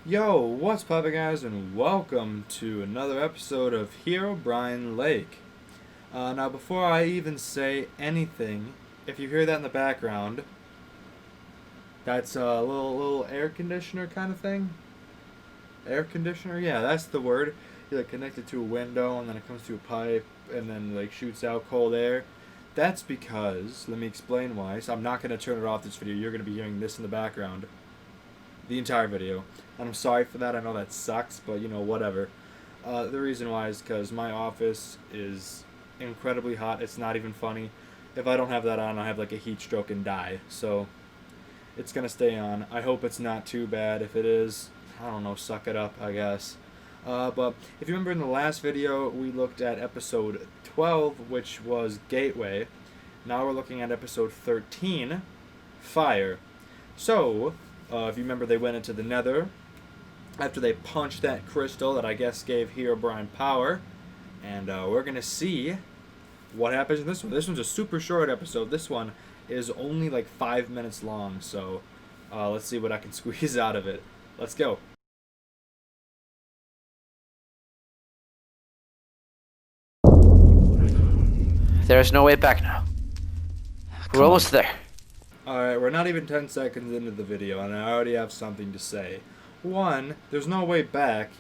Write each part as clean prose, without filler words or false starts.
Yo, what's poppin' guys, and welcome to another episode of Herobrine Lake. Now before I even say anything, if you hear that in the background, that's a little air conditioner kind of thing. Air conditioner? Yeah, that's the word. You like connect it to a window and then it comes to a pipe and then like shoots out cold air. That's because, let me explain why. So I'm not going to turn it off this video. You're going to be hearing this in the background. The entire video. And I'm sorry for that. I know that sucks, but you know, whatever. The reason why is because my office is incredibly hot. It's not even funny. If I don't have that on, I'll have like a heat stroke and die. So it's going to stay on. I hope it's not too bad. If it is, I don't know, suck it up, I guess. But if you remember in the last video, we looked at episode 12, which was Gateway. Now we're looking at episode 13, Fire. So, if you remember, they went into the Nether after they punched that crystal that I guess gave Herobrine power. And we're going to see what happens in this one. This one's a super short episode. This one is only like 5 minutes long. So let's see what I can squeeze out of it. Let's go. There's no way back now. We're almost there. Alright, we're not even 10 seconds into the video, and I already have something to say. One, there's no way back.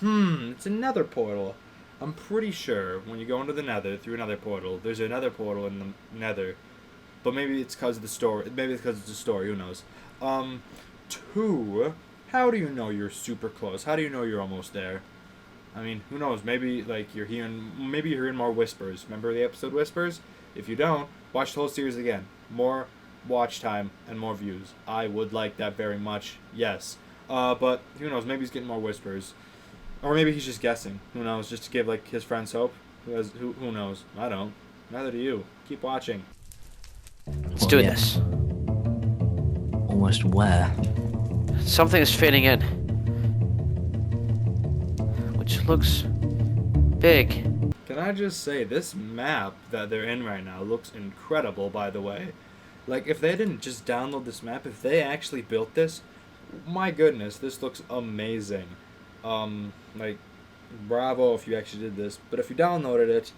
It's another portal. I'm pretty sure when you go into the Nether through another portal, there's another portal in the Nether. But maybe it's because of the story. Maybe it's because it's a story. Who knows? Two, how do you know you're super close? How do you know you're almost there? I mean, who knows? Maybe like you're hearing more whispers. Remember the episode Whispers? If you don't, watch the whole series again. More watch time and more views. I would like that very much. Yes. But who knows? Maybe he's getting more whispers, or maybe he's just guessing. Who knows? Just to give like his friends hope. Who knows? I don't. Neither do you. Keep watching. Let's do this. Almost where? Something is fading in, which looks big. Can I just say, this map that they're in right now looks incredible, by the way. Like, if they didn't just download this map, if they actually built this, my goodness, this looks amazing. Like, bravo if you actually did this. But if you downloaded it,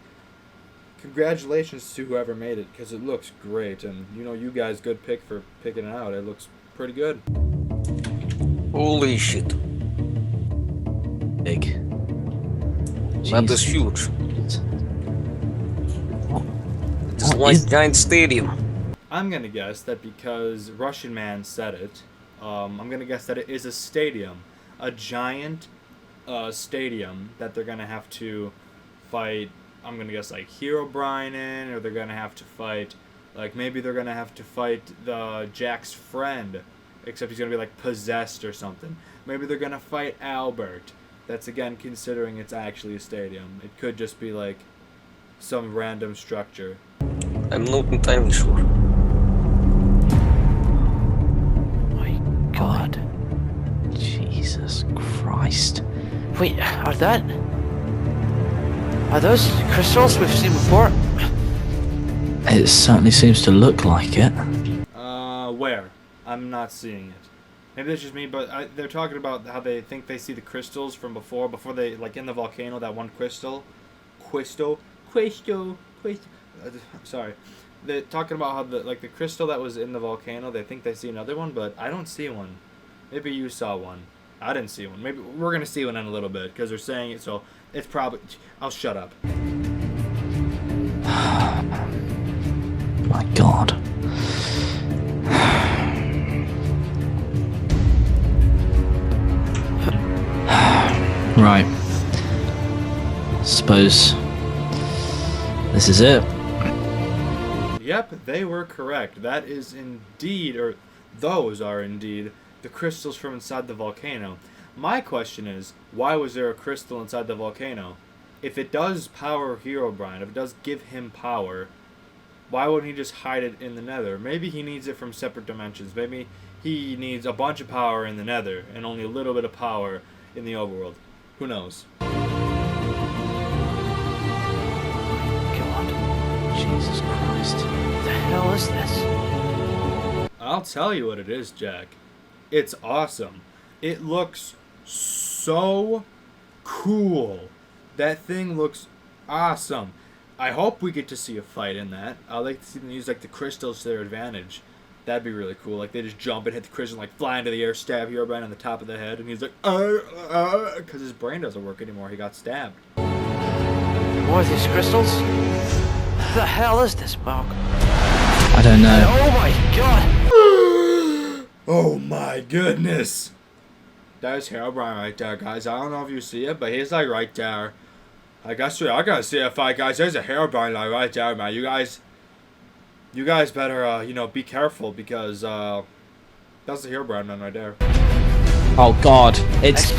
congratulations to whoever made it, because it looks great. And, you know, you guys, good pick for picking it out. It looks pretty good. Holy shit. Big. That is huge. It is like a giant stadium. I'm gonna guess that because Russian Man said it, I'm gonna guess that it is a stadium. A giant stadium that they're gonna have to fight, I'm gonna guess like Herobrine in, or they're gonna have to fight, like maybe they're gonna have to fight Jack's friend, except he's gonna be like possessed or something. Maybe they're gonna fight Albert. That's again considering it's actually a stadium. It could just be like some random structure. I'm not entirely sure. My God. Jesus Christ. Wait, are those crystals we've seen before? It certainly seems to look like it. Where? I'm not seeing it. Maybe that's just me, but they're talking about how they think they see the crystals from before they, like in the volcano, that one crystal. Sorry. They're talking about how the crystal that was in the volcano, they think they see another one, but I don't see one. Maybe you saw one. I didn't see one. Maybe we're going to see one in a little bit, because they're saying it, so it's probably... I'll shut up. My God. Right. Suppose this is it. Yep, they were correct. That is indeed, or those are indeed, the crystals from inside the volcano. My question is, why was there a crystal inside the volcano? If it does power Herobrine, if it does give him power, why wouldn't he just hide it in the Nether? Maybe he needs it from separate dimensions. Maybe he needs a bunch of power in the Nether and only a little bit of power in the overworld. Who knows? God. Jesus Christ. What the hell is this? I'll tell you what it is, Jack. It's awesome. It looks so cool. That thing looks awesome. I hope we get to see a fight in that. I'd like to see them use like the crystals to their advantage. That'd be really cool. Like they just jump and hit the crystal, like fly into the air, stab Herobrine on the top of the head, and he's like, because his brain doesn't work anymore. He got stabbed. More of these crystals? What the hell is this, Mark? I don't know. Oh my god! Oh my goodness. There's Herobrine right there, guys. I don't know if you see it, but he's like right there. I guess I gotta see a fight, guys. There's a Herobrine like right there, man. You guys better, be careful because that's the Herobrine man right there. Oh God, it's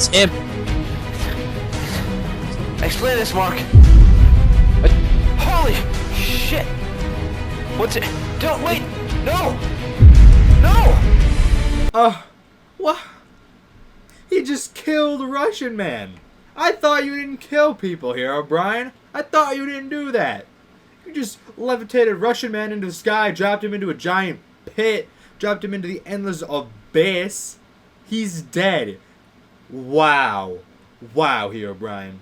him. Explain this, Mark. Holy shit! What's it? Don't wait! No! No! What? He just killed a Russian man. I thought you didn't kill people, Herobrine. I thought you didn't do that. You just levitated Russian man into the sky, dropped him into a giant pit, dropped him into the endless abyss. He's dead. Wow. Wow, Herobrine.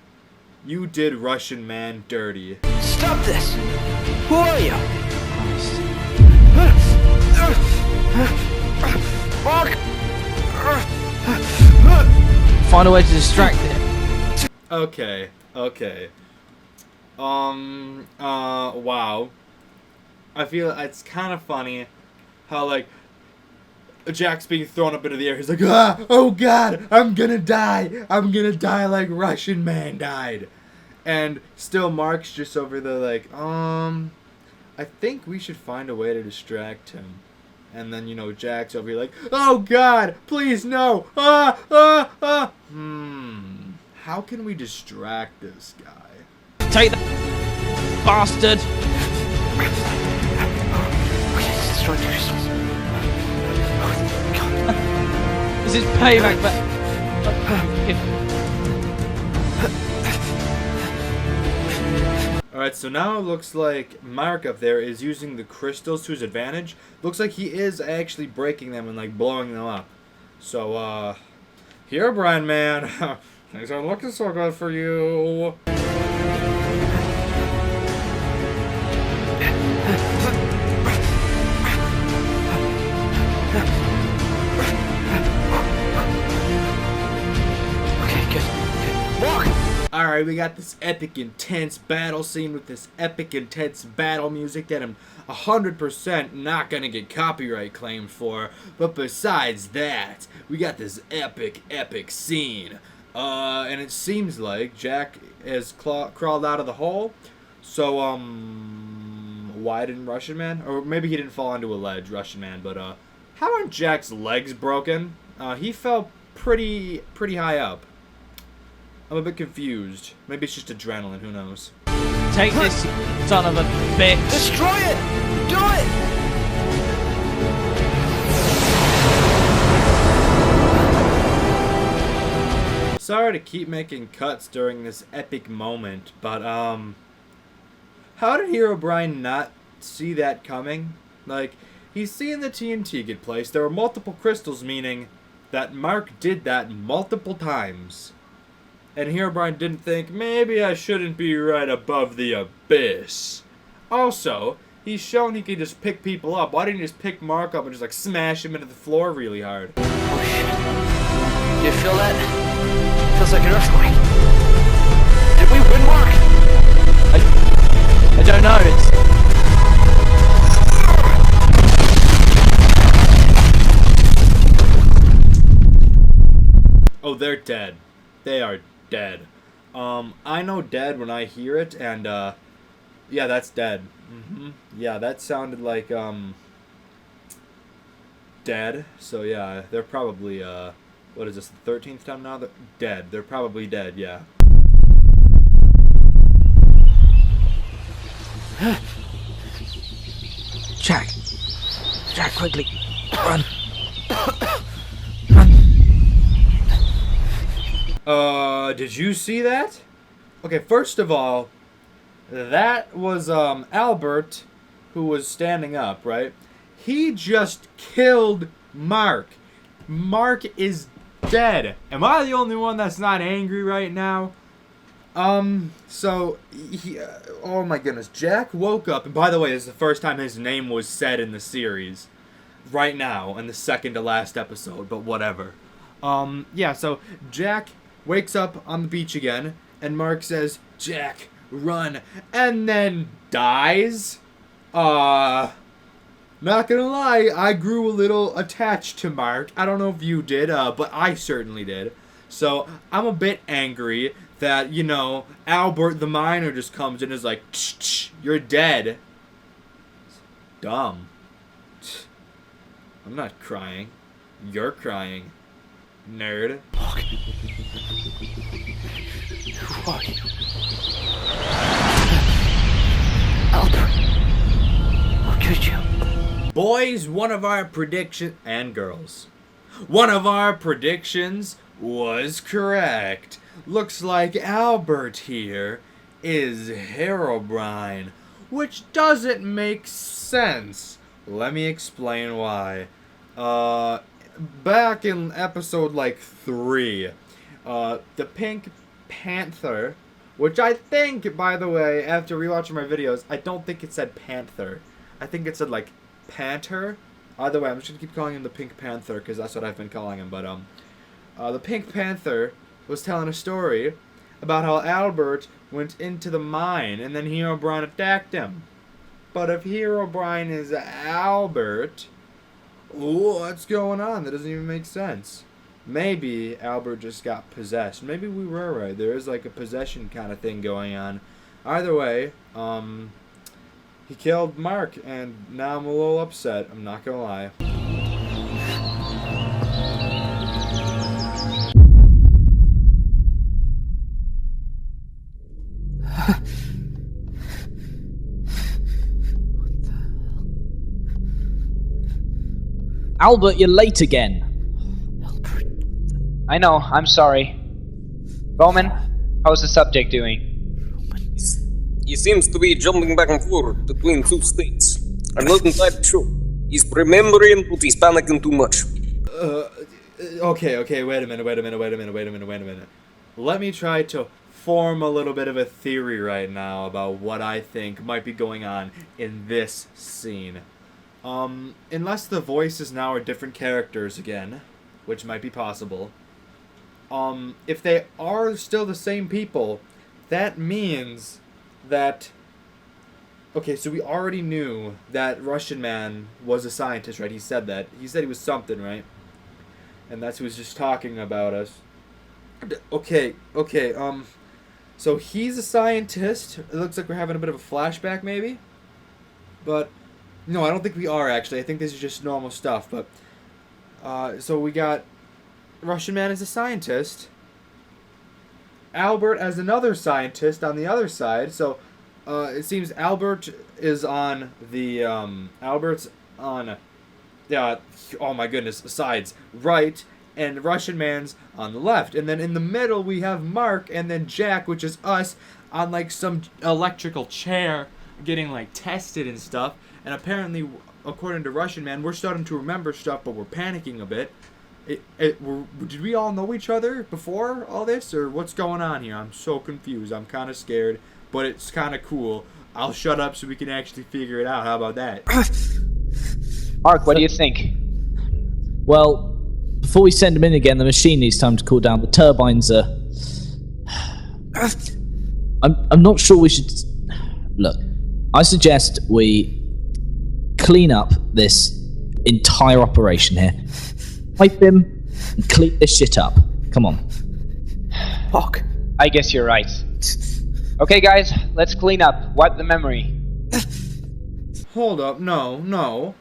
You did Russian man dirty. Stop this! Who are you? Mark! Find a way to distract it. Okay. Wow. I feel it's kind of funny how, like, Jack's being thrown up into the air. He's like, oh God, I'm gonna die. I'm gonna die like Russian man died. And still Mark's just over there like, I think we should find a way to distract him. And then, Jack's over here like, oh God, please no. How can we distract this guy? Take that, bastard. Destroy the crystals. Oh, God. This is payback, but Alright, so now it looks like Mark up there is using the crystals to his advantage. Looks like he is actually breaking them and like blowing them up. So, Herobrine man, things aren't looking so good for you. Alright, we got this epic, intense battle scene with this epic, intense battle music that I'm 100% not gonna get copyright claimed for. But besides that, we got this epic scene. And it seems like Jack has crawled out of the hole. So, why didn't Russian Man? Or maybe he didn't fall onto a ledge, Russian Man. But, how aren't Jack's legs broken? He fell pretty high up. I'm a bit confused. Maybe it's just adrenaline, who knows? take this, you son of a bitch. Destroy it! Do it! Sorry to keep making cuts during this epic moment, but, how did Herobrine not see that coming? Like, he's seeing the TNT get placed. There were multiple crystals, meaning that Mark did that multiple times. And Herobrine didn't think, maybe I shouldn't be right above the abyss. Also, he's shown he can just pick people up. Why didn't he just pick Mark up and just, like, smash him into the floor really hard? Oh, shit. You feel that? Feels like an earthquake. Did we win, Mark? I don't know, Oh, they're dead. They are dead. I know dead when I hear it, and, yeah, that's dead. Yeah, that sounded like, dead. So, yeah, they're probably, what is this, the 13th time now? They're dead. They're probably dead, yeah. Jack, quickly, run. Did you see that? Okay, first of all, that was, Albert, who was standing up, right? He just killed Mark. Mark is dead. Am I the only one that's not angry right now? So, oh my goodness, Jack woke up, and by the way, this is the first time his name was said in the series. Right now, in the second to last episode, but whatever. Yeah, so Jack wakes up on the beach again, and Mark says, Jack, run, and then dies? Not gonna lie, I grew a little attached to Mark. I don't know if you did, but I certainly did. So, I'm a bit angry that, you know, Albert the miner just comes in and is like, you're dead. Dumb. I'm not crying. You're crying. Nerd. Who are you? Albert. How could you? Boys, one of our predictions, and girls, one of our predictions was correct. Looks like Albert here is Herobrine, which doesn't make sense. Let me explain why. Back in episode, 3, the Pink Panther, which I think, by the way, after rewatching my videos, I don't think it said Panther. I think it said, Panther. Either way, I'm just gonna keep calling him the Pink Panther, because that's what I've been calling him, but, the Pink Panther was telling a story about how Albert went into the mine, and then Herobrine attacked him. But if Herobrine is Albert, what's going on? That doesn't even make sense. Maybe Albert just got possessed. Maybe we were right. There is a possession kind of thing going on. Either way, he killed Mark, and now I'm a little upset. I'm not gonna lie. Albert, you're late again. Albert. I know, I'm sorry. Roman, how's the subject doing? He seems to be jumping back and forth between two states. I'm not entirely sure. He's remembering, but he's panicking too much. Okay, wait a minute. Let me try to form a little bit of a theory right now about what I think might be going on in this scene. Unless the voices now are different characters again, which might be possible, if they are still the same people, that means that... Okay, so we already knew that Russian man was a scientist, right? He said that. He said he was something, right? And that's who was just talking about us. Okay, so he's a scientist. It looks like we're having a bit of a flashback, maybe? But... No, I don't think we are, actually. I think this is just normal stuff, but... so we got... Russian man as a scientist. Albert as another scientist on the other side, so... it seems Albert is on the... Albert's on... oh my goodness, sides. Right, and Russian man's on the left. And then in the middle, we have Mark, and then Jack, which is us, on, some electrical chair, getting, tested and stuff. And apparently, according to Russian man, we're starting to remember stuff, but we're panicking a bit. Did we all know each other before all this, or what's going on here? I'm so confused. I'm kind of scared, but it's kind of cool. I'll shut up so we can actually figure it out. How about that? Mark, what do you think? Well, before we send him in again, the machine needs time to cool down. The turbines are... I'm not sure we should... Look, I suggest we clean up this entire operation here. Wipe him and clean this shit up. Come on. Fuck. I guess you're right. Okay, guys, let's clean up. Wipe the memory. Hold up, no.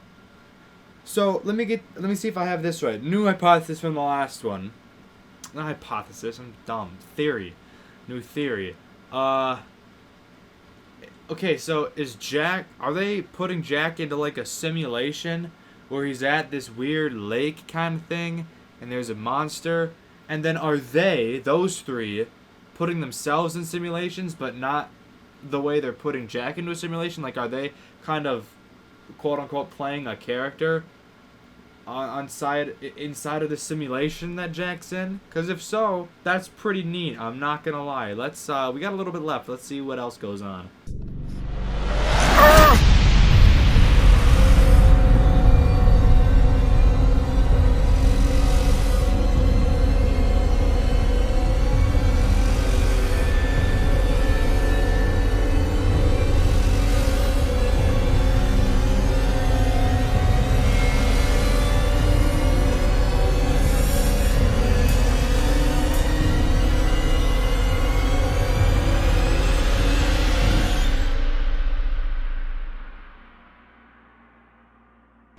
So let me see if I have this right. New hypothesis from the last one. Not hypothesis, I'm dumb. Theory. New theory. Okay, so is Jack... Are they putting Jack into, a simulation where he's at this weird lake kind of thing, and there's a monster? And then are they, those three, putting themselves in simulations, but not the way they're putting Jack into a simulation? Are they kind of, quote-unquote, playing a character? inside of the simulation that Jack's in? Because if so, that's pretty neat. I'm not gonna lie. Let's we got a little bit left. Let's see what else goes on.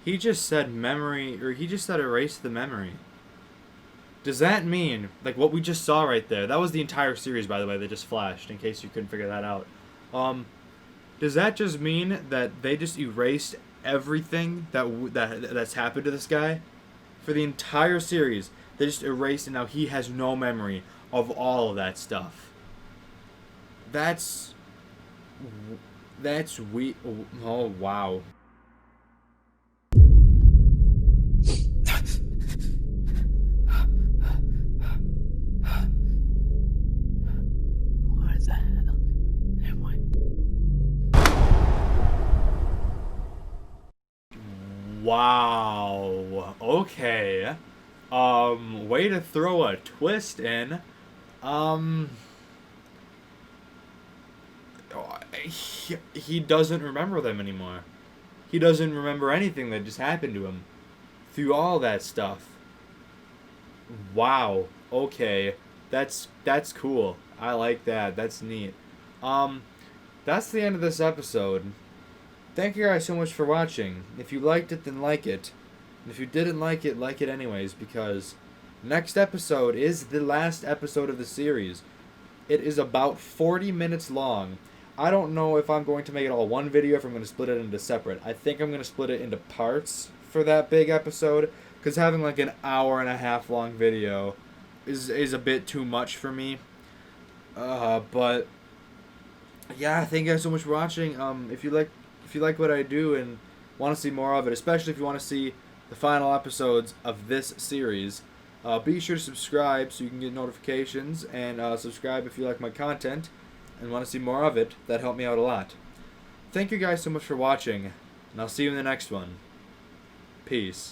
He just said memory, or he just said erase the memory. Does that mean, like what we just saw right there, that was the entire series, by the way, that just flashed, in case you couldn't figure that out. Does that just mean that they just erased everything that's happened to this guy? For the entire series, they just erased, and now he has no memory of all of that stuff. That's we. Oh, wow. Where the hell am I? Wow. Okay. Way to throw a twist in. He doesn't remember them anymore. He doesn't remember anything that just happened to him through all that stuff. Wow. Okay. That's cool. I like that. That's neat. That's the end of this episode. Thank you guys so much for watching. If you liked it, then like it. And if you didn't like it anyways, because next episode is the last episode of the series. It is about 40 minutes long. I don't know if I'm going to make it all one video, if I'm going to split it into separate. I think I'm going to split it into parts for that big episode, because having like an hour and a half long video is a bit too much for me. But yeah, thank you guys so much for watching. If you like what I do and want to see more of it, especially if you want to see the final episodes of this series, be sure to subscribe so you can get notifications, and subscribe if you like my content and want to see more of it. That helped me out a lot. Thank you guys so much for watching, and I'll see you in the next one. Peace.